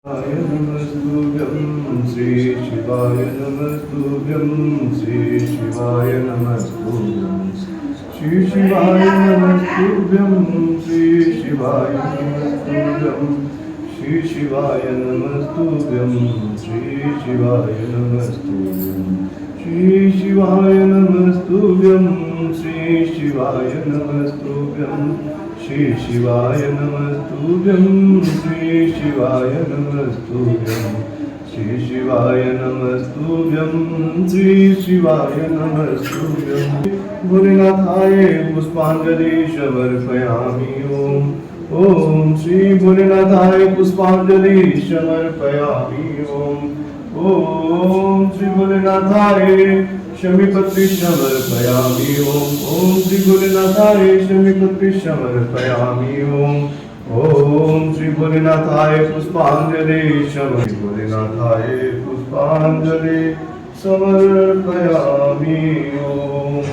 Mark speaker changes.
Speaker 1: शिवाय नमस्तुभ्यं श्री शिवाय नमस्तुभ्यं श्री शिवाय नमस्तुभ्यं श्री शिवाय नमस्तुभ्यं श्री शिवाय नमस्तुभ्यं श्री शिवाय नमस्तुभ्यं श्री शिवाय नमस्तुभ्यं श्री शिवाय नमस्तुभ्यं श्री शिवाय नमस्तुभ्यं श्री शिवाय नमस्तुभ्यं श्री शिवाय नमस्तुभ्यं श्री शिवाय नमस्तुभ्यं श्री शिवाय नमस्तुभ्यं भोलेनाथाय पुष्पांजलि समर्पयामि ओम श्री भोलेनाथाय पुष्पांजलि समर्पयामि ओम श्री भोलेनाथाय शमीपत्रि समर्पयामि ओम श्री भोलेनाथाय शमीपत्रि समर्पयामि ओम श्री भोलेनाथाय पुष्पांजलि श्री भोलेनाथाय पुष्पांजलि समर्पयामि ओम